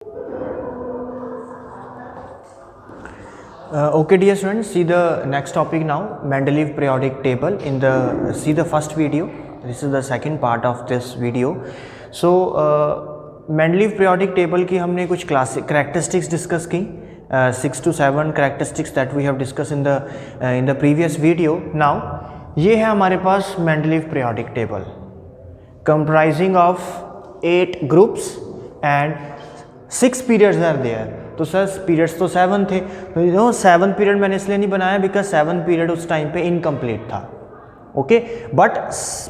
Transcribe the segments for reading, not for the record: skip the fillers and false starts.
Okay dear students, see the next topic now, Mendeleev periodic table. See the first video. This is the second part of this video. So Mendeleev periodic table की हमने कुछ characteristics discuss की, 6 to 7 characteristics that we have discussed in the previous video. Now ये है हमारे पास Mendeleev periodic table comprising of 8 groups and 6 periods are there. तो sir periods तो 7 थे, तो 7 पीरियड मैंने इसलिए नहीं बनाया बिकॉज 7 पीरियड उस टाइम पे इनकम्प्लीट था. ओके, बट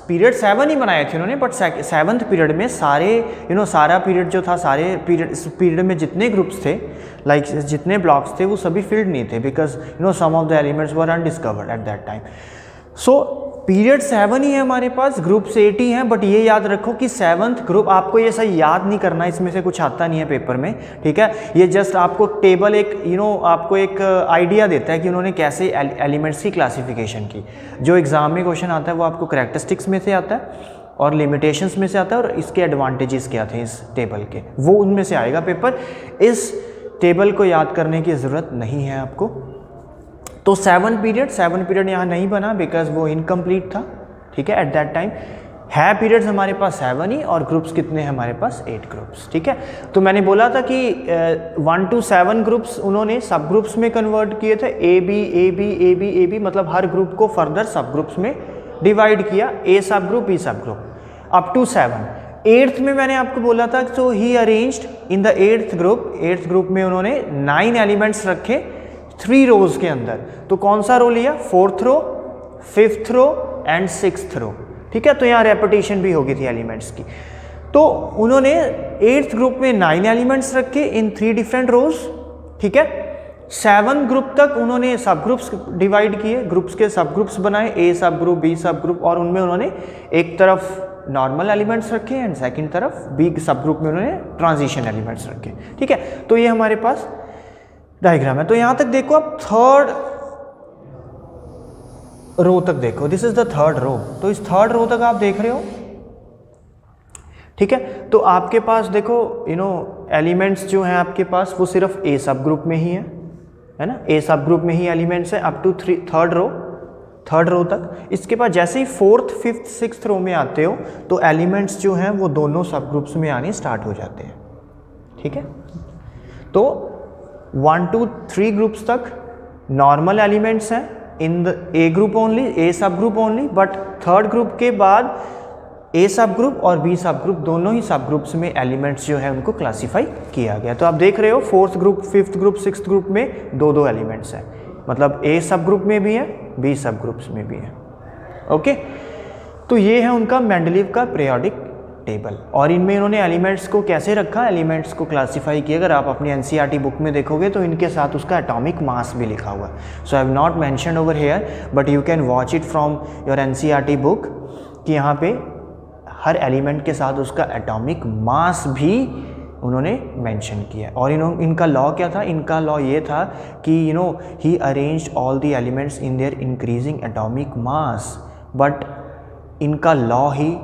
पीरियड 7 ही बनाए थे उन्होंने, बट 7th पीरियड में सारे सारा पीरियड जो था, सारे पीरियड में जितने ग्रुप्स थे, लाइक जितने ब्लॉक्स थे, वो सभी फिल्ड नहीं थे because some of the elements were undiscovered at that time. So period 7 ही है हमारे पास, ग्रुप्स 8 ही हैं, बट ये याद रखो कि 7th ग्रुप, आपको ये सही याद नहीं करना, इसमें से कुछ आता नहीं है पेपर में, ठीक है. ये जस्ट आपको टेबल एक आपको एक आइडिया देता है कि उन्होंने कैसे एलिमेंट्स की क्लासिफिकेशन की. जो एग्जाम में क्वेश्चन आता है वो आपको करैक्टरिस्टिक्स में से आता है और लिमिटेशंस में से आता है और इसके एडवांटेजेस क्या थे इस टेबल के, वो उनमें से आएगा पेपर. इस टेबल को याद करने की ज़रूरत नहीं है आपको. तो 7 पीरियड यहाँ नहीं बना बिकॉज वो इनकम्प्लीट था, ठीक है. एट दैट टाइम है पीरियड्स हमारे पास 7 ही, और ग्रुप्स कितने हैं हमारे पास 8 ग्रुप्स, ठीक है. तो मैंने बोला था कि 1 to 7 ग्रुप्स उन्होंने सब ग्रुप्स में कन्वर्ट किए थे, ए बी, मतलब हर ग्रुप को फर्दर सब ग्रुप्स में डिवाइड किया, A sub group, B sub group, up to 7. 8th में मैंने आपको बोला था, so he arranged in the 8th group में उन्होंने 9 एलिमेंट्स रखे 3 रोज के अंदर. तो कौन सा रो लिया? 4th row, 5th row and 6th रो, ठीक है. तो यहाँ रेपिटेशन भी होगी थी एलिमेंट्स की. तो उन्होंने 8th ग्रुप में 9 एलिमेंट्स रखे इन 3 डिफरेंट रोज, ठीक है. 7 ग्रुप तक उन्होंने सब ग्रुप्स डिवाइड किए, ग्रुप्स के सब ग्रुप्स बनाए, ए sub group, B sub group, और उनमें उन्होंने एक तरफ नॉर्मल एलिमेंट्स रखे एंड सेकंड तरफ बी सब ग्रुप में उन्होंने ट्रांजिशन एलिमेंट्स रखे, ठीक है. तो ये हमारे पास डायग्राम है. तो यहां तक देखो, आप 3rd रो तक देखो, दिस इज द 3rd रो. तो इस 3rd रो तक आप देख रहे हो, ठीक है. तो आपके पास देखो एलिमेंट्स जो हैं आपके पास वो सिर्फ ए सब ग्रुप में ही है ना, ए सब ग्रुप में ही एलिमेंट्स है अप टू 3rd रो तक. इसके बाद जैसे ही 4th, 5th, 6th रो में आते हो तो एलिमेंट्स जो हैं वो दोनों सब ग्रुप्स में आने स्टार्ट हो जाते हैं, ठीक है. तो 1 to 3 ग्रुप्स तक नॉर्मल एलिमेंट्स हैं in the A group only, A sub group only, but 3rd group के बाद ए सब ग्रुप और बी सब ग्रुप, दोनों ही सब ग्रुप्स में एलिमेंट्स जो है उनको क्लासिफाई किया गया. तो आप देख रहे हो 4th group, 5th group, 6th group में 2 एलिमेंट्स हैं, मतलब ए सब ग्रुप में भी है, बी सब ग्रुप्स में भी है. ओके, तो ये है उनका मेंडलीव का पीरियोडिक टेबल. और इनमें इन्होंने एलिमेंट्स को कैसे रखा, एलिमेंट्स को क्लासिफाई किया. अगर आप अपनी एनसीईआरटी बुक में देखोगे तो इनके साथ उसका एटॉमिक मास भी लिखा हुआ है. So I have not mentioned over here, but you can watch it from your NCERT book कि यहाँ पे हर एलिमेंट के साथ उसका एटॉमिक मास भी उन्होंने मेंशन किया. और इनका लॉ क्या था? इनका लॉ ये था कि he arranged all the elements in their increasing atomic mass, but इनका लॉ ही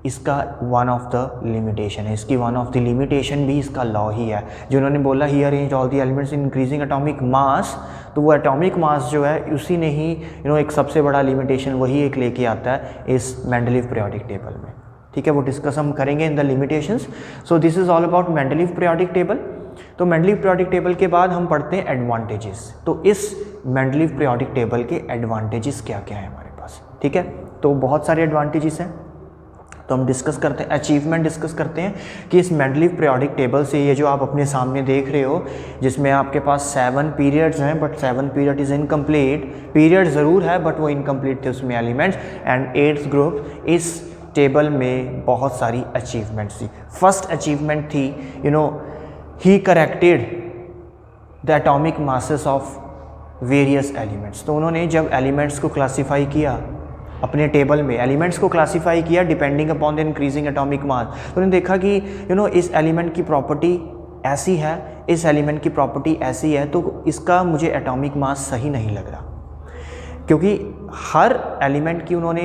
इसका वन ऑफ द लिमिटेशन है. इसकी वन ऑफ द लिमिटेशन भी इसका लॉ ही है. जो उन्होंने बोला he arrange all the elements in increasing atomic mass, तो वो एटॉमिक मास जो है उसी ने ही एक सबसे बड़ा लिमिटेशन वही एक लेके आता है इस मेंडलीव पीरियोडिक टेबल में, ठीक है. वो डिस्कस हम करेंगे in the limitations. So this is all about Mendeleev periodic table. तो मेंडलीव पीरियोडिक टेबल के बाद हम पढ़ते हैं एडवांटेजेस. तो इस मेंडलीव पीरियोडिक टेबल के एडवांटेजेस क्या क्या है हमारे पास, ठीक है. तो बहुत सारे एडवांटेजेस हैं, तो हम डिस्कस करते हैं, अचीवमेंट डिस्कस करते हैं कि इस मेंडलीव पीरियोडिक टेबल से, ये जो आप अपने सामने देख रहे हो जिसमें आपके पास 7 पीरियड्स हैं, but 7 period is incomplete. Period ज़रूर है बट वो इनकम्प्लीट थे उसमें एलिमेंट्स. एंड 8th ग्रुप, इस टेबल में बहुत सारी अचीवमेंट्स थी. फर्स्ट अचीवमेंट थी he corrected the atomic masses of various elements. तो उन्होंने जब एलिमेंट्स को क्लासीफाई किया अपने टेबल में, एलिमेंट्स को क्लासीफाई किया depending upon the increasing atomic mass, तो उन्होंने देखा कि इस एलिमेंट की प्रॉपर्टी ऐसी है, इस एलिमेंट की प्रॉपर्टी ऐसी है, तो इसका मुझे एटॉमिक मास सही नहीं लग रहा. क्योंकि हर एलिमेंट की उन्होंने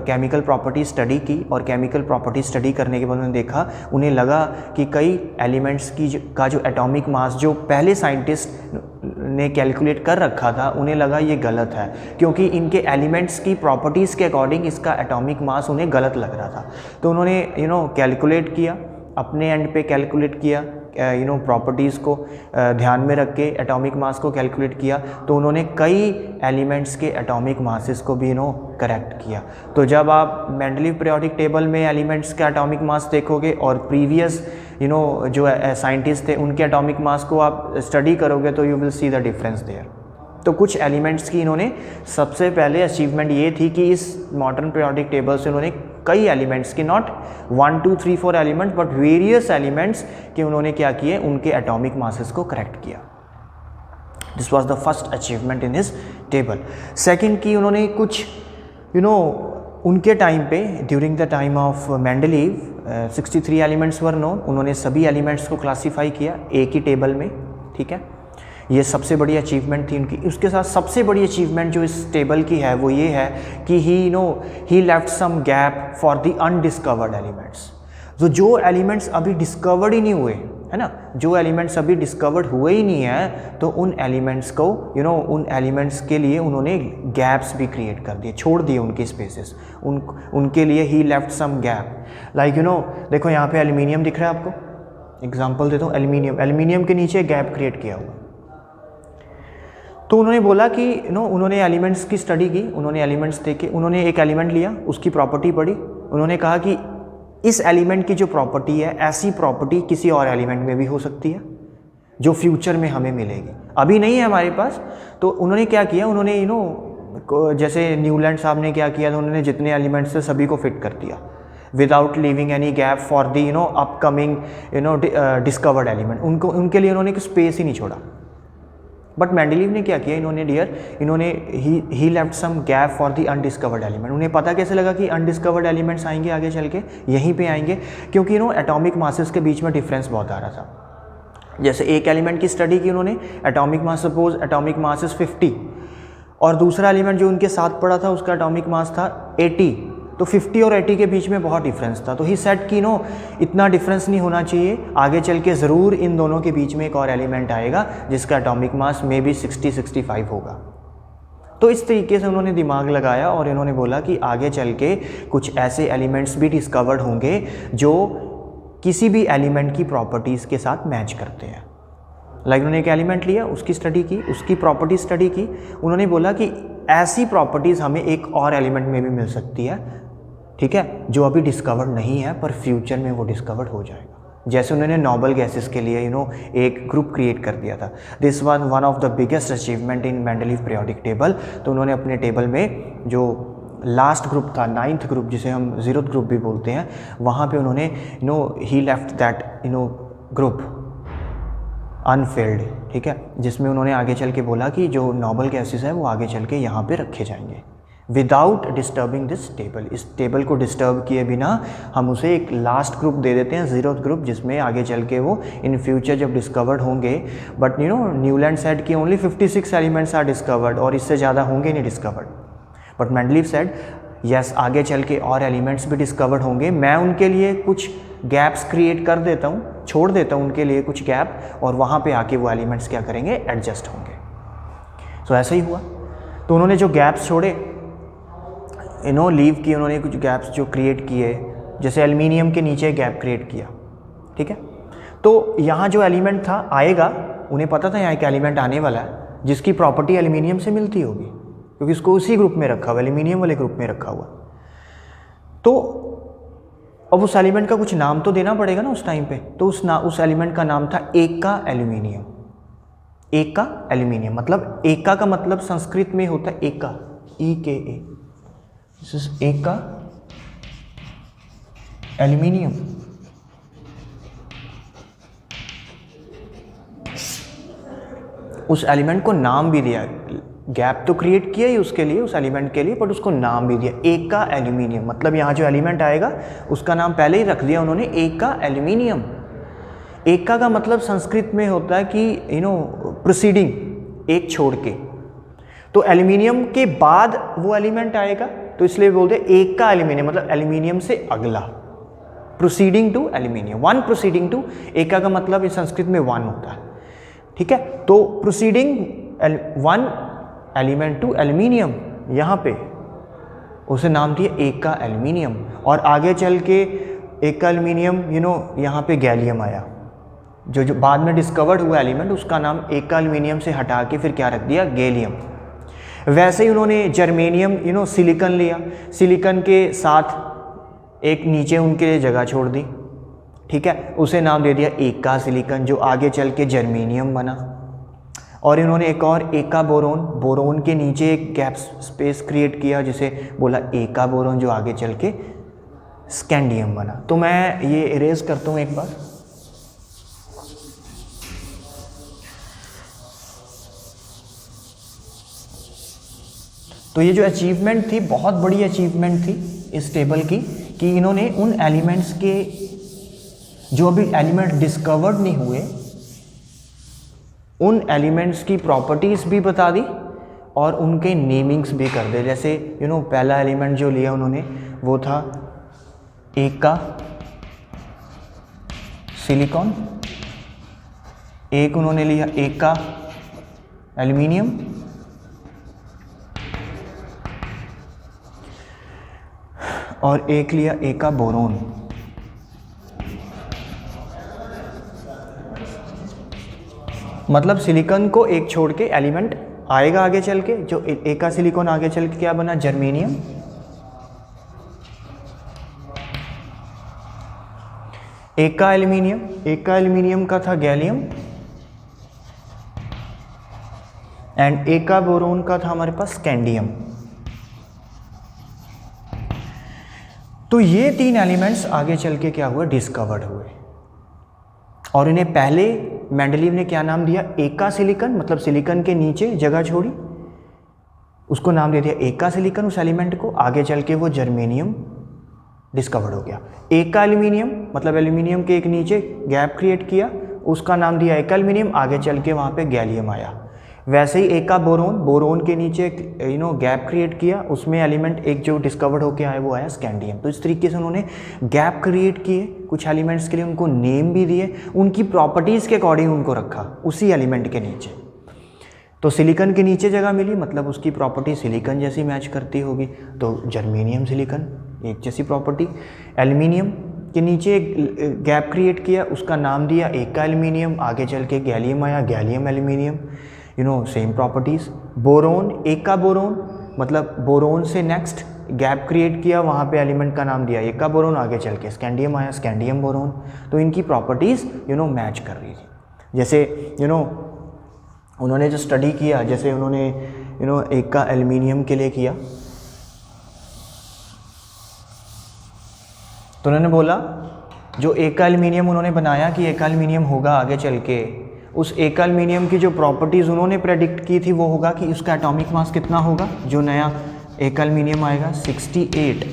केमिकल प्रॉपर्टी स्टडी की, और केमिकल प्रॉपर्टी स्टडी करने के बाद उन्होंने देखा, उन्हें लगा कि कई एलिमेंट्स का जो एटॉमिक मास जो पहले साइंटिस्ट ने कैलकुलेट कर रखा था, उन्हें लगा ये गलत है, क्योंकि इनके एलिमेंट्स की प्रॉपर्टीज़ के अकॉर्डिंग इसका एटॉमिक मास उन्हें गलत लग रहा था। तो उन्होंने कैलकुलेट किया, अपने एंड पे कैलकुलेट किया, प्रॉपर्टीज़ को ध्यान में रख के एटॉमिक मास को कैलकुलेट किया, तो उन्होंने कई एलिमेंट्स के एटॉमिक मासेस को भी करेक्ट किया। तो जब आप मेंडलीव पीरियोडिक टेबल में एलिमेंट्स का एटॉमिक मास देखोगे और प्रीवियस जो साइंटिस्ट थे उनके एटॉमिक मास को आप स्टडी करोगे, तो you will see the difference there. तो कुछ एलिमेंट्स की इन्होंने सबसे पहले अचीवमेंट ये थी कि इस मॉडर्न पीरियोडिक टेबल से उन्होंने कई एलिमेंट्स की, not 1 2 3 4 elements but various elements के उन्होंने क्या किए, उनके एटॉमिक मासेस को करेक्ट किया। This was the first achievement in his table. Second की उन्होंने कुछ उनके टाइम पे, during the time of Mendeleev 63 elements were known. उन्होंने सभी एलिमेंट्स को क्लासीफाई किया एक ही टेबल में, ठीक है। ये सबसे बड़ी अचीवमेंट थी उनकी। उसके साथ सबसे बड़ी अचीवमेंट जो इस टेबल की है वो ये है कि he left some gap for the undiscovered elements. जो एलिमेंट्स अभी डिस्कवर्ड ही नहीं हुए, है ना, जो एलिमेंट्स अभी डिस्कवर्ड हुए ही नहीं है, तो उन एलिमेंट्स को उन एलिमेंट्स के लिए उन्होंने गैप्स भी क्रिएट कर दिए, छोड़ दिए उनके स्पेसेस, उनके लिए ही लेफ्ट सम गैप। लाइक देखो यहाँ पे एल्यूमिनियम दिख रहा है आपको, एग्जाम्पल देता हूँ, एल्यूमिनियम के नीचे गैप क्रिएट किया हुआ। तो उन्होंने बोला कि उन्होंने एलिमेंट्स की स्टडी की, उन्होंने एलिमेंट्स देखे, उन्होंने एक एलिमेंट लिया, उसकी प्रॉपर्टी पढ़ी, उन्होंने कहा कि इस एलिमेंट की जो प्रॉपर्टी है, ऐसी प्रॉपर्टी किसी और एलिमेंट में भी हो सकती है जो फ्यूचर में हमें मिलेगी, अभी नहीं है हमारे पास। तो उन्होंने क्या किया, उन्होंने जैसे न्यूलैंड साहब ने क्या किया, तो उन्होंने जितने एलिमेंट्स थे सभी को फिट कर दिया without leaving any gap for the upcoming discovered element. उनके लिए उन्होंने स्पेस ही नहीं छोड़ा। बट मेंडलीव ने क्या किया, इन्होंने he left some gap for the undiscovered element. उन्हें पता कैसे लगा कि अनडिस्कवर्ड एलिमेंट्स आएंगे आगे चल के, यहीं पे आएंगे, क्योंकि एटॉमिक मासेस के बीच में डिफरेंस बहुत आ रहा था। जैसे एक एलिमेंट की स्टडी की उन्होंने, atomic mass, suppose atomic mass is 50, और दूसरा एलिमेंट जो उनके साथ पड़ा था उसका एटॉमिक मास था 80, तो 50 और 80 के बीच में बहुत डिफरेंस था। तो ही सेट कि इतना डिफरेंस नहीं होना चाहिए, आगे चल के ज़रूर इन दोनों के बीच में एक और एलिमेंट आएगा जिसका एटॉमिक मास मे बी 60-65 होगा। तो इस तरीके से उन्होंने दिमाग लगाया और इन्होंने बोला कि आगे चल के कुछ ऐसे एलिमेंट्स भी डिस्कवर्ड होंगे जो किसी भी एलिमेंट की प्रॉपर्टीज़ के साथ मैच करते हैं। लाइक उन्होंने एक एलिमेंट लिया, उसकी स्टडी की, उसकी प्रॉपर्टी स्टडी की, उन्होंने बोला कि ऐसी प्रॉपर्टीज़ हमें एक और एलिमेंट में भी मिल सकती है, ठीक है, जो अभी डिस्कवर्ड नहीं है पर फ्यूचर में वो डिस्कवर्ड हो जाएगा। जैसे उन्होंने नोबल गैसेस के लिए एक ग्रुप क्रिएट कर दिया था। This was one of the biggest achievement in Mendeleev periodic table. तो उन्होंने अपने टेबल में जो लास्ट ग्रुप था, 9th ग्रुप, जिसे हम 0th ग्रुप भी बोलते हैं, वहाँ पे उन्होंने he left that group Anfield, ठीक है, जिसमें उन्होंने आगे चल के बोला कि जो नोबल गैसेस है वो आगे चल के यहाँ पे रखे जाएंगे विदाउट डिस्टर्बिंग दिस टेबल। इस टेबल को डिस्टर्ब किए बिना हम उसे एक लास्ट ग्रुप दे देते हैं, 0th ग्रुप, जिसमें आगे चल के वो इन फ्यूचर जब डिस्कवर्ड होंगे। बट न्यूलैंड सेड कि ओनली 56 एलिमेंट्स आर डिस्कवर्ड और इससे ज़्यादा होंगे नहीं discovered. But Mendeleev said yes, आगे चल के और एलिमेंट्स भी डिस्कवर्ड होंगे, मैं उनके लिए कुछ गैप्स क्रिएट कर देता हूँ, छोड़ देता हूँ उनके लिए कुछ गैप, और वहाँ पे आके वो एलिमेंट्स क्या करेंगे, एडजस्ट होंगे। सो ऐसा ही हुआ। तो उन्होंने जो गैप्स छोड़े, लीव की, उन्होंने कुछ गैप्स जो क्रिएट किए, जैसे एल्यूमिनियम के नीचे गैप क्रिएट किया, ठीक है। तो यहाँ जो एलिमेंट था आएगा, उन्हें पता था यहाँ एक एलिमेंट आने वाला है जिसकी प्रॉपर्टी एल्यूमिनियम से मिलती होगी, क्योंकि इसको उसी ग्रुप में रखा हुआ, एल्यूमिनियम वाले ग्रुप में रखा हुआ। तो अब उस एलिमेंट का कुछ नाम तो देना पड़ेगा ना उस टाइम पे। तो उस एलिमेंट का नाम था एका एल्यूमिनियम। एका एल्यूमिनियम मतलब, एका का मतलब संस्कृत में होता है एका, EKA, दिस इज एका एल्यूमिनियम। उस एलिमेंट को नाम भी दिया, गैप तो क्रिएट किया ही उसके लिए, उस एलिमेंट के लिए, बट उसको नाम भी दिया एका एल्यूमिनियम। मतलब यहाँ जो एलिमेंट आएगा उसका नाम पहले ही रख दिया उन्होंने, एका एल्यूमिनियम। एका का मतलब संस्कृत में होता है कि प्रोसीडिंग, एक छोड़ के। तो एल्यूमिनियम के बाद वो एलिमेंट आएगा, तो इसलिए बोलते हैं एक का एल्यूमिनियम, मतलब एल्यूमिनियम से अगला, proceeding to aluminium, one proceeding to, एका का मतलब इस संस्कृत में वन होता है, ठीक है। तो proceeding one element to aluminium, यहाँ पे उसे नाम दिया एका एल्यूमिनियम, और आगे चल के एका एल्यूमिनियम यहाँ पे गैलियम आया, जो बाद में डिस्कवर्ड हुआ एलिमेंट, उसका नाम एका एल्यूमिनियम से हटा के फिर क्या रख दिया, गैलियम। वैसे ही उन्होंने जर्मेनियम सिलिकॉन लिया, सिलिकॉन के साथ एक नीचे उनके लिए जगह छोड़ दी, ठीक है, उसे नाम दे दिया एका सिलिकॉन, जो आगे चल के जर्मेनियम बना। और इन्होंने एक और एका बोरोन, बोरोन के नीचे एक गैप स्पेस क्रिएट किया जिसे बोला एका बोरोन, जो आगे चल के स्कैंडियम बना। तो मैं ये इरेज करता हूँ एक बार। तो ये जो अचीवमेंट थी, बहुत बड़ी अचीवमेंट थी इस टेबल की, कि इन्होंने उन एलिमेंट्स के जो अभी एलिमेंट डिस्कवर्ड नहीं हुए, उन एलिमेंट्स की प्रॉपर्टीज़ भी बता दी और उनके नेमिंग्स भी कर दे। जैसे पहला एलिमेंट जो लिया उन्होंने वो था एका सिलिकॉन, एक उन्होंने लिया एका एल्यूमिनियम, और एक लिया एका बोरोन। मतलब सिलिकॉन को एक छोड़ के एलिमेंट आएगा आगे चल के, जो एका सिलिकॉन आगे चल के क्या बना, जर्मेनियम। एका एल्यूमिनियम, एका एल्यूमिनियम का था गैलियम, एंड एका बोरोन का था हमारे पास स्कैंडियम। तो ये तीन एलिमेंट्स आगे चल के क्या हुआ, डिस्कवर्ड हुए, और इन्हें पहले मेंडलीव ने क्या नाम दिया, एका सिलिकॉन, मतलब सिलिकॉन के नीचे जगह छोड़ी, उसको नाम दे दिया एका सिलिकॉन उस एलिमेंट को। आगे चल के वो जर्मेनियम डिस्कवर्ड हो गया। एका एल्यूमिनियम, मतलब एल्यूमिनियम के एक नीचे गैप क्रिएट किया, उसका नाम दिया एका एल्यूमिनियम, आगे चल के वहाँ पे गैलियम आया। वैसे ही एका बोरोन, बोरोन के नीचे गैप क्रिएट किया, उसमें एलिमेंट एक जो डिस्कवर्ड होके आया वो आया स्कैंडियम। तो इस तरीके से उन्होंने गैप क्रिएट किए कुछ एलिमेंट्स के लिए, उनको नेम भी दिए, उनकी प्रॉपर्टीज़ के अकॉर्डिंग उनको रखा उसी एलिमेंट के नीचे। तो सिलिकॉन के नीचे जगह मिली, मतलब उसकी प्रॉपर्टी सिलिकॉन जैसी मैच करती होगी, तो जर्मेनियम सिलिकॉन एक जैसी प्रॉपर्टी। एल्यूमिनियम के नीचे एक गैप क्रिएट किया, उसका नाम दिया एका एल्यूमिनियम, आगे चल के गैलियम आया, gallium aluminium, same properties. Boron, एका बोरोन, मतलब बोरोन से नेक्स्ट गैप क्रिएट किया, वहाँ पे एलिमेंट का नाम दिया एका बोरोन, आगे चल के स्कैंडियम आया, स्कैंडियम बोरोन। तो इनकी प्रॉपर्टीज़ मैच कर रही थी। जैसे उन्होंने जो स्टडी किया, जैसे उन्होंने एका एल्यूमिनियम के लिए किया, तो उन्होंने बोला जो एका एल्यूमिनियम उन्होंने बनाया कि एका एल्यूमिनियम होगा आगे चल के, उस एका एल्यूमिनियम की जो प्रॉपर्टीज़ उन्होंने प्रेडिक्ट की थी वो होगा कि उसका एटॉमिक मास कितना होगा, जो नया एका एल्यूमिनियम आएगा 68।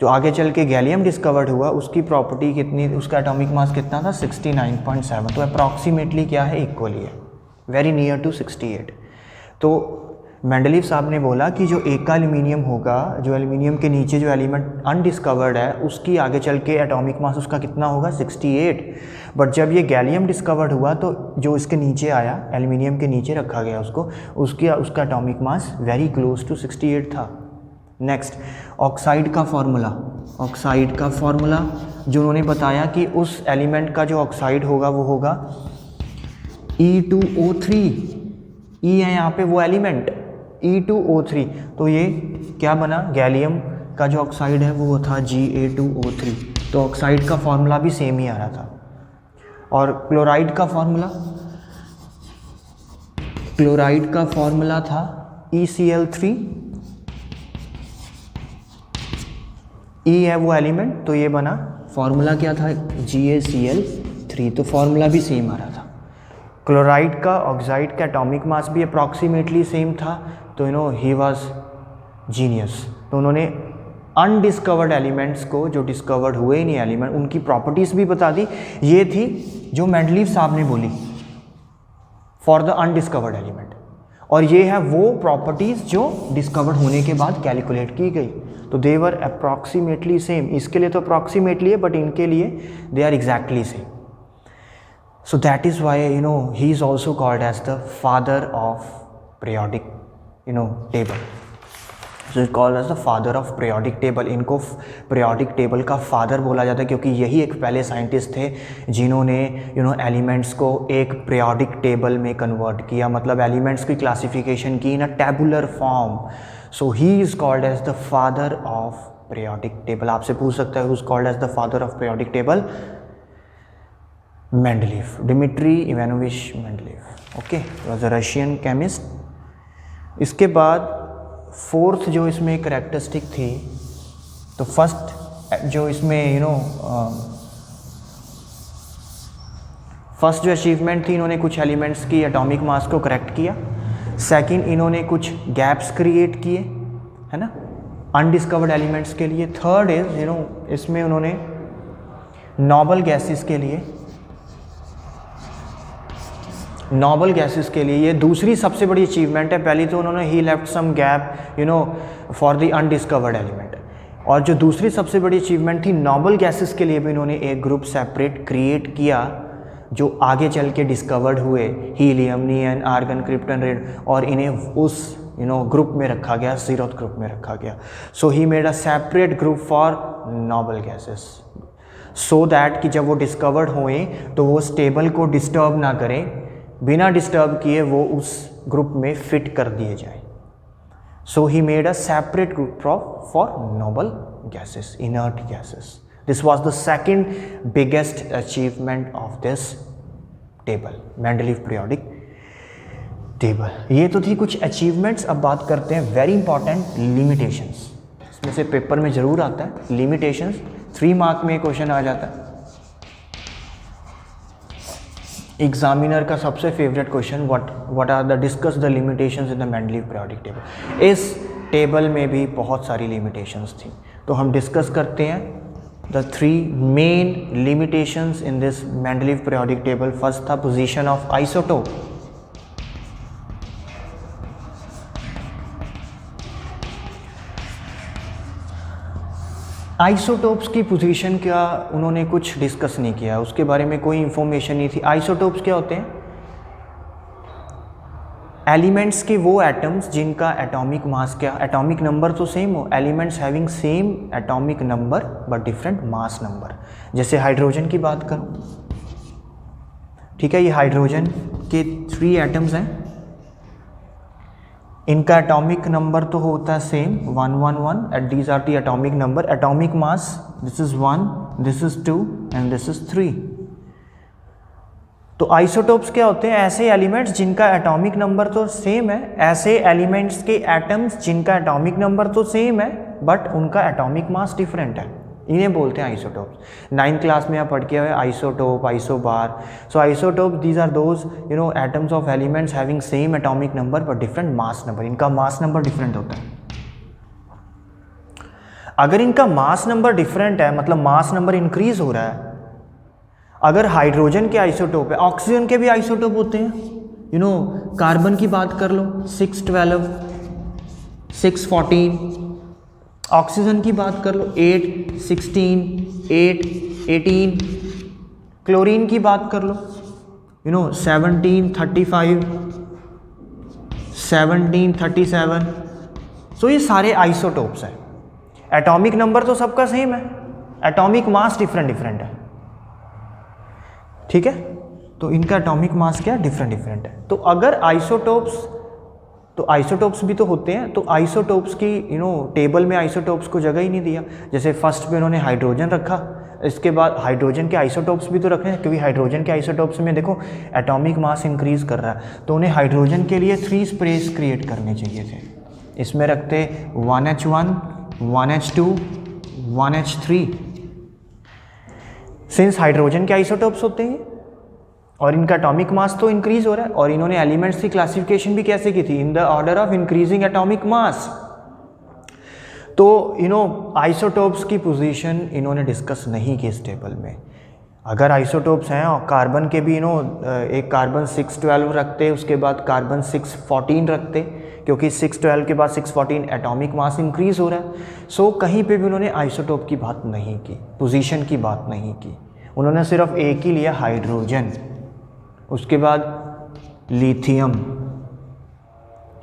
जो आगे चल के गैलियम डिस्कवर्ड हुआ उसकी प्रॉपर्टी कितनी, उसका एटॉमिक मास कितना था 69.7। तो अप्रॉक्सीमेटली क्या है, इक्वली है, वेरी नियर टू 68। तो मेंडलीव साहब ने बोला कि जो एका एल्यूमिनियम होगा, जो एल्यूमिनियम के नीचे जो एलिमेंट अनडिस्कवर्ड है, उसकी आगे चल के एटॉमिक मास उसका कितना होगा 68। बट जब ये गैलियम डिस्कवर्ड हुआ तो जो इसके नीचे आया, एल्यूमिनियम के नीचे रखा गया उसको, उसका atomic mass very close to 68 था। नेक्स्ट, ऑक्साइड का फॉर्मूला, ऑक्साइड का फॉर्मूला जो उन्होंने बताया कि उस एलिमेंट का जो ऑक्साइड होगा वो होगा E2O3। E है यहाँ पे वो एलिमेंट E2O3, तो ये क्या बना, गैलियम का जो ऑक्साइड है वो था Ga2O3। तो ऑक्साइड का फॉर्मूला भी सेम ही आ रहा था। और क्लोराइड का फॉर्मूला, क्लोराइड का फॉर्मूला था ECl3। E है वो एलिमेंट, तो ये बना, फॉर्मूला क्या था GaCl3, तो फॉर्मूला भी सेम आ रहा था। क्लोराइड का, ऑक्साइड का एटॉमिक मास भी अप्रॉक्सीमेटली सेम था, तो ही वाज जीनियस। तो उन्होंने अनडिस्कवर्ड एलिमेंट्स को, जो डिस्कवर्ड हुए ही नहीं एलिमेंट, उनकी प्रॉपर्टीज़ भी बता दी। ये थी जो मेंडलीव साहब ने बोली फॉर द अनडिस्कवर्ड एलिमेंट। और ये है वो प्रॉपर्टीज़ जो डिस्कवर्ड होने के बाद कैलकुलेट की गई। तो दे वर अप्रॉक्सीमेटली सेम, इसके लिए तो अप्रॉक्सीमेटली है बट इनके लिए they are exactly same. So that is why he is also called as the father of periodic table. So it called as the father of periodic table. इनको periodic table का father बोला जाता है क्योंकि यही एक पहले साइंटिस्ट थे जिन्होंने एलिमेंट्स को एक पीरियोडिक टेबल में कन्वर्ट किया, मतलब एलिमेंट्स की क्लासिफिकेशन की in a tabular form. So he is called as the father of periodic table. आपसे पूछ सकता है who is called as the father of periodic table? Mendeleev, Dmitri Ivanovich Mendeleev. Okay, was a Russian chemist. इसके बाद fourth जो इसमें characteristic थी, तो फर्स्ट जो इसमें फर्स्ट जो अचीवमेंट थी, इन्होंने कुछ एलिमेंट्स की एटॉमिक मास को करेक्ट किया। सेकंड, इन्होंने कुछ गैप्स क्रिएट किए, है ना, अनडिस्कवर्ड एलिमेंट्स के लिए। थर्ड इज इसमें उन्होंने नोबल गैसेस के लिए ये दूसरी सबसे बड़ी अचीवमेंट है। पहली तो उन्होंने he left some gap for the undiscovered element, और जो दूसरी सबसे बड़ी अचीवमेंट थी नोबल गैसेस के लिए भी इन्होंने एक ग्रुप सेपरेट क्रिएट किया जो आगे चल के डिस्कवर्ड हुए, हीलियम, नियन, आर्गन, क्रिप्टन, रेड, और इन्हें उस ग्रुप में रखा गया, ज़ीरोथ ग्रुप में रखा गया। So he made a separate group for noble gases so that कि जब वो डिस्कवर्ड हुए तो वो स्टेबल को डिस्टर्ब ना करें, बिना डिस्टर्ब किए वो उस ग्रुप में फिट कर दिए जाए। So he made a separate group for noble gases, inert gases. This was the second biggest achievement of this table, Mendeleev periodic table. ये तो थी कुछ अचीवमेंट्स। अब बात करते हैं वेरी इंपॉर्टेंट लिमिटेशंस। इसमें से पेपर में ज़रूर आता है लिमिटेशंस, 3 मार्क में क्वेश्चन आ जाता है। एग्जामिनर का सबसे favourite question, what are the discuss the limitations in the Mendeleev periodic table. इस टेबल में भी बहुत सारी लिमिटेशंस थी, तो हम डिस्कस करते हैं the 3 main limitations in this Mendeleev periodic table. First था पोजीशन ऑफ आइसोटोप। आइसोटोप्स की पोजीशन का उन्होंने कुछ डिस्कस नहीं किया, उसके बारे में कोई इंफॉर्मेशन नहीं थी। आइसोटोप्स क्या होते हैं? एलिमेंट्स के वो एटम्स जिनका एटॉमिक मास क्या, एटॉमिक नंबर तो सेम हो, elements having same atomic number but different mass number. जैसे हाइड्रोजन की बात करूं, ठीक है, ये हाइड्रोजन के 3 एटम्स हैं, इनका एटॉमिक नंबर तो होता है same 111 at these are the atomic number. Atomic mass this is 1, this is 2 and this is 3। तो आइसोटोप्स क्या होते हैं? ऐसे एलिमेंट्स जिनका एटॉमिक नंबर तो सेम है, ऐसे एलिमेंट्स के एटम्स जिनका एटॉमिक नंबर तो सेम है बट उनका एटॉमिक मास डिफरेंट है, इन्हें बोलते हैं आइसोटोप्स। 9th क्लास में आप पढ़ के आए isotope, isobar. So isotope these are those atoms of elements having same atomic number but different mass number. इनका मास नंबर डिफरेंट होता है। अगर इनका मास नंबर डिफरेंट है मतलब मास नंबर इंक्रीज हो रहा है। अगर हाइड्रोजन के आइसोटोप है, ऑक्सीजन के भी आइसोटोप होते हैं, कार्बन की बात कर लो 612, 614, ऑक्सीजन की बात कर लो 8, 16, 8, 18, क्लोरीन की बात कर लो 17, 35, 17, 37। सो ये सारे आइसोटोप्स हैं। एटॉमिक नंबर तो सबका सेम है, एटॉमिक मास डिफरेंट है, ठीक है। तो इनका एटॉमिक मास क्या डिफरेंट है। तो अगर आइसोटोप्स भी तो होते हैं, तो आइसोटोप्स की टेबल में आइसोटोप्स को जगह ही नहीं दिया। जैसे फर्स्ट पे उन्होंने हाइड्रोजन रखा, इसके बाद हाइड्रोजन के आइसोटोप्स भी तो रखे हैं, क्योंकि हाइड्रोजन के आइसोटोप्स में देखो एटॉमिक मास इंक्रीज कर रहा है, तो उन्हें हाइड्रोजन के लिए 3 स्पेस क्रिएट करने चाहिए थे। इसमें रखते 1H1, 1H2, 1H3। Since hydrogen के आइसोटोप्स होते हैं और इनका एटॉमिक मास तो इंक्रीज हो रहा है, और इन्होंने एलिमेंट्स की क्लासिफिकेशन भी कैसे की थी? In the order of increasing atomic mass. तो आइसोटोप्स की पोजीशन इन्होंने डिस्कस नहीं की इस टेबल में। अगर आइसोटोप्स हैं और कार्बन के भी एक कार्बन 612 रखते, उसके बाद कार्बन 614 रखते, क्योंकि 612 के बाद 614 एटॉमिक मास इंक्रीज हो रहा है। सो कहीं पे भी उन्होंने आइसोटोप की बात नहीं की, पोजीशन की बात नहीं की, उन्होंने सिर्फ एक ही लिया, हाइड्रोजन, उसके बाद लिथियम।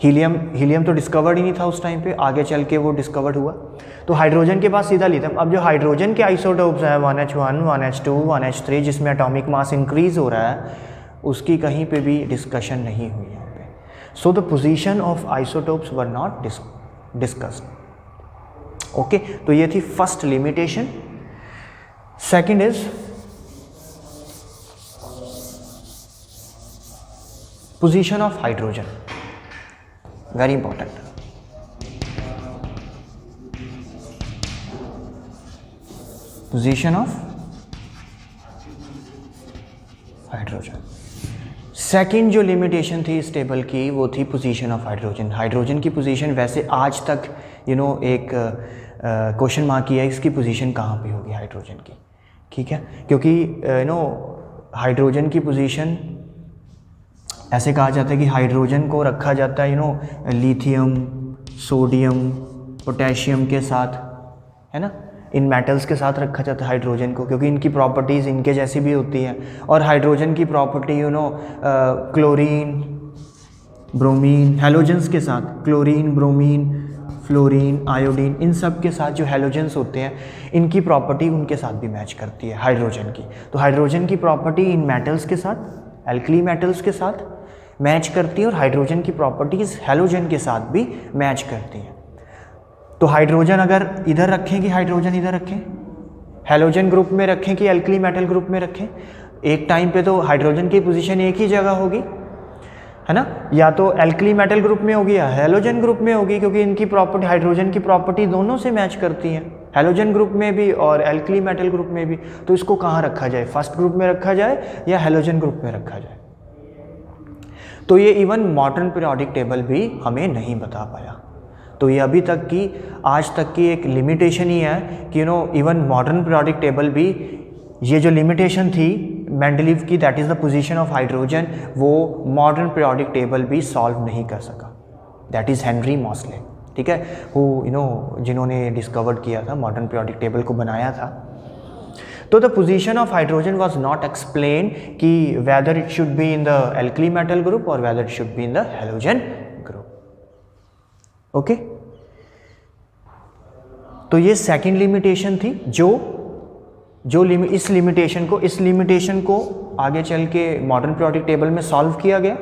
हीलियम तो डिस्कवर्ड ही नहीं था उस टाइम पे, आगे चल के वो डिस्कवर्ड हुआ। तो हाइड्रोजन के बाद सीधा लिथियम। अब जो हाइड्रोजन के आइसोटोप्स हैं 1H1, 1H2, 1H3, जिसमें एटॉमिक मास इंक्रीज हो रहा है, उसकी कहीं पे भी डिस्कशन नहीं हुई यहाँ पे। So the position of isotopes were not discussed. Okay, तो ये थी first limitation. Second is position of hydrogen, very important. Position of hydrogen. Second जो लिमिटेशन थी इस टेबल की, वो थी पोजीशन ऑफ हाइड्रोजन। हाइड्रोजन की पोजीशन वैसे आज तक एक क्वेश्चन मार्क किया है, इसकी पोजीशन कहाँ पे होगी हाइड्रोजन की, ठीक है, क्योंकि हाइड्रोजन की पोजीशन ऐसे कहा जाता है कि हाइड्रोजन को रखा जाता है लिथियम, सोडियम, पोटेशियम के साथ, है ना, इन मेटल्स के साथ रखा जाता है हाइड्रोजन को, क्योंकि इनकी प्रॉपर्टीज़ इनके जैसी भी होती हैं। और हाइड्रोजन की प्रॉपर्टी क्लोरीन, ब्रोमीन, हैलोजेंस के साथ, क्लोरीन, ब्रोमीन, फ्लोरीन, आयोडीन, इन सब के साथ जो हैलोजेंस होते हैं, इनकी प्रॉपर्टी उनके साथ भी मैच करती है हाइड्रोजन की। तो हाइड्रोजन की प्रॉपर्टी इन मेटल्स के साथ, एल्कली मेटल्स के साथ मैच करती है, और हाइड्रोजन की प्रॉपर्टीज़ हैलोजन के साथ भी मैच करती हैं। तो हाइड्रोजन अगर इधर रखें कि हाइड्रोजन इधर रखें, हैलोजन ग्रुप में रखें कि एल्कली मेटल ग्रुप में रखें, एक टाइम पे तो हाइड्रोजन की पोजीशन एक ही जगह होगी, है ना, या तो एल्कली मेटल ग्रुप में होगी या हैलोजन ग्रुप में होगी, क्योंकि इनकी प्रॉपर्टी, हाइड्रोजन की प्रॉपर्टी दोनों से मैच करती हैं, हैलोजन ग्रुप में भी और एल्कली मेटल ग्रुप में भी। तो इसको कहाँ रखा जाए, फर्स्ट ग्रुप में रखा जाए या हैलोजन ग्रुप में रखा जाए? तो ये इवन मॉडर्न पीरियोडिक टेबल भी हमें नहीं बता पाया। तो ये अभी तक की, आज तक की एक लिमिटेशन ही है कि इवन मॉडर्न पीरियोडिक टेबल भी, ये जो लिमिटेशन थी मेंडलीव की, that is the position of hydrogen, वो मॉडर्न पीरियोडिक टेबल भी सॉल्व नहीं कर सका। दैट इज़ हेनरी मॉसले, ठीक है, जिन्होंने डिस्कवर्ड किया था, मॉडर्न पीरियोडिक टेबल को बनाया था। तो the position of hydrogen was not explain कि whether it should be in the alkali metal group और whether it should be in the halogen group. Okay, तो ये सेकंड लिमिटेशन थी, इस लिमिटेशन को आगे चल के मॉडर्न पीरियोडिक टेबल में सॉल्व किया गया।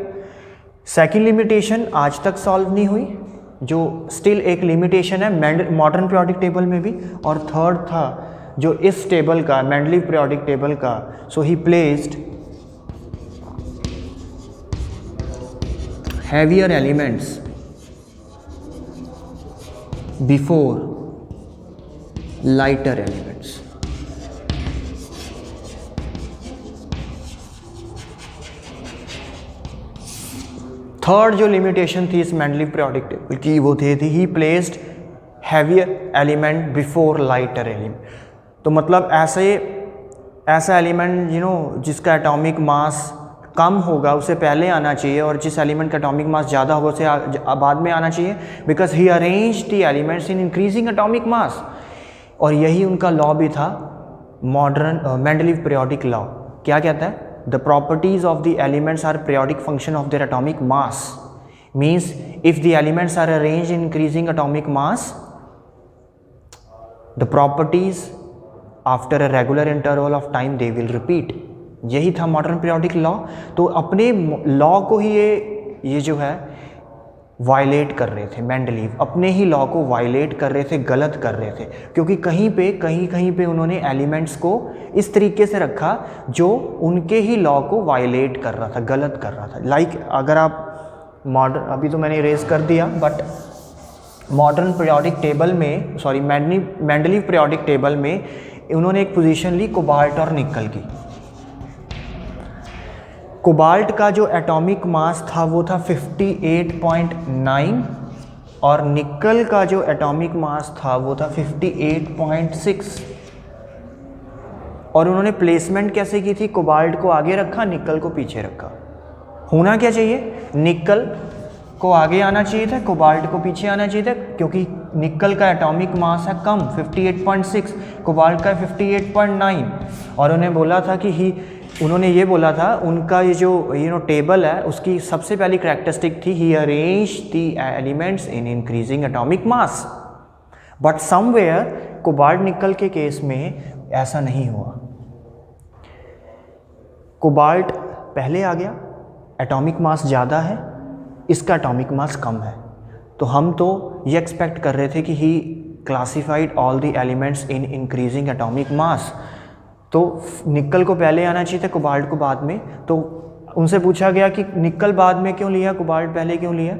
सेकंड लिमिटेशन आज तक सॉल्व नहीं हुई, जो स्टिल एक लिमिटेशन है मॉडर्न पीरियोडिक टेबल में भी। और थर्ड था जो इस टेबल का, मेंडलीव पीरियोडिक टेबल का, so he placed heavier elements before lighter elements. Third जो लिमिटेशन थी इस मेंडलीव पीरियोडिक टेबल की, वो थी he placed heavier element before lighter element. तो मतलब ऐसा एलिमेंट जिसका एटॉमिक मास कम होगा उसे पहले आना चाहिए, और जिस एलिमेंट का एटॉमिक मास ज़्यादा होगा उसे बाद में आना चाहिए, because he arranged the elements in increasing atomic मास। और यही उनका लॉ भी था, मॉडर्न मेंडलीव पीरियोडिक लॉ। क्या कहता है? The properties of the elements are periodic function of their atomic mass, means if the elements are arranged in increasing atomic mass, the properties after a regular interval of time they will repeat. यही था modern periodic law. तो अपने law को ही ये जो है violet कर रहे थे मेंडलीव, अपने ही लॉ को वायलेट कर रहे थे, गलत कर रहे थे, क्योंकि कहीं पे उन्होंने एलिमेंट्स को इस तरीके से रखा जो उनके ही लॉ को वायलेट कर रहा था, गलत कर रहा था। लाइक अगर आप अभी तो मैंने इरेज कर दिया, बट मॉडर्न पीरियोडिक टेबल में, सॉरी मेंडलीव पीरियोडिक टेबल में उन्होंने एक पोजीशन ली कोबाल्ट और निकल की। कोबाल्ट का जो एटॉमिक मास था वो था 58.9 और निकल का जो एटॉमिक मास था वो था 58.6। और उन्होंने प्लेसमेंट कैसे की थी, कोबाल्ट को आगे रखा, निकल को पीछे रखा। होना क्या चाहिए, निकल को आगे आना चाहिए था, कोबाल्ट को पीछे आना चाहिए था, क्योंकि निकल का एटॉमिक मास है कम 58.6, कोबाल्ट का 58.9। और उन्हें बोला था कि उन्होंने ये बोला था, उनका ये जो टेबल है उसकी सबसे पहली करैक्टरिस्टिक थी, he arrange the elements in increasing atomic mass. But somewhere cobalt nickel के केस में ऐसा नहीं हुआ। कोबाल्ट पहले आ गया, एटॉमिक मास ज़्यादा है, इसका एटॉमिक मास कम है, तो हम तो ये एक्सपेक्ट कर रहे थे कि he classified all the elements in increasing atomic mass. तो निकल को पहले आना चाहिए था, कोबाल्ट को बाद में। तो उनसे पूछा गया कि निकल बाद में क्यों लिया, कोबाल्ट पहले क्यों लिया?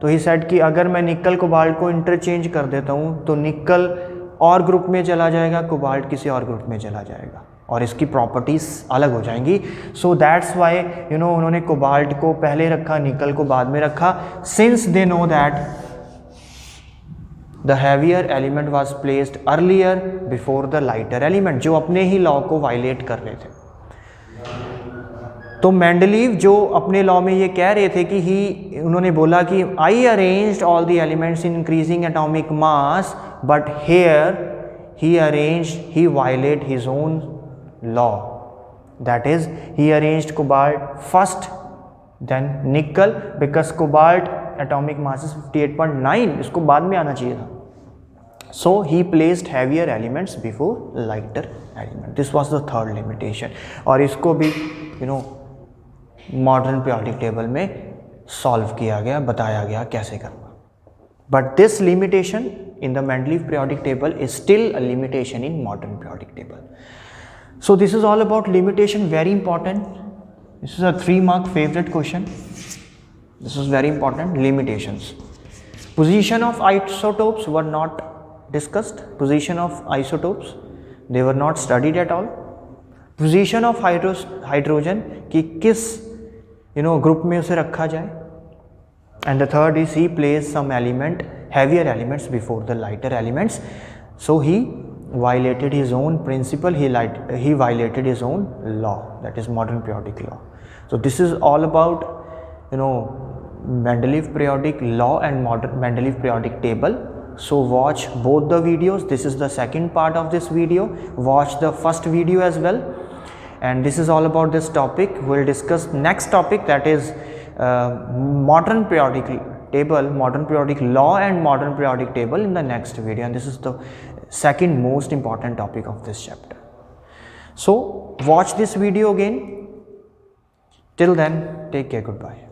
तो ही सेड कि अगर मैं निकल कोबाल्ट को इंटरचेंज कर देता हूँ तो निकल और ग्रुप में चला जाएगा, कोबाल्ट किसी और ग्रुप में चला जाएगा और इसकी प्रॉपर्टीज़ अलग हो जाएंगी। सो दैट्स वाई उन्होंने कोबाल्ट को पहले रखा, निकल को बाद में रखा, since they know that the heavier element was placed earlier before the lighter element, जो अपने ही लॉ को वायलेट कर रहे थे। तो मेंडलीव जो अपने लॉ में ये कह रहे थे कि उन्होंने बोला कि I arranged all the elements in increasing atomic mass, but here he violate his own law, that is he arranged cobalt first then nickel, because cobalt atomic mass is 58.9, इसको बाद में आना चाहिए था। So he placed heavier elements before lighter element. This was the third limitation, और इसको भी modern periodic table में सॉल्व किया गया, बताया गया कैसे करना। But this limitation in the Mendeleev periodic table is still a limitation in modern periodic table. So this is all about limitation, very important. This is a 3-mark favorite question. This is very important, limitations. Position of isotopes were not discussed. Position of isotopes, they were not studied at all. Position of hydrogen कि किस group में उसे रखा जाए. And the third is he placed some heavier elements before the lighter elements. So he violated his own principle, he violated his own law, that is modern periodic law. So this is all about Mendeleev periodic law and modern Mendeleev periodic table. So watch both the videos. This is the second part of this video. Watch the first video as well. And this is all about this topic. We'll discuss next topic, that is modern periodic table, modern periodic law and modern periodic table in the next video, and this is the second most important topic of this chapter. So watch this video again. Till then, take care, goodbye.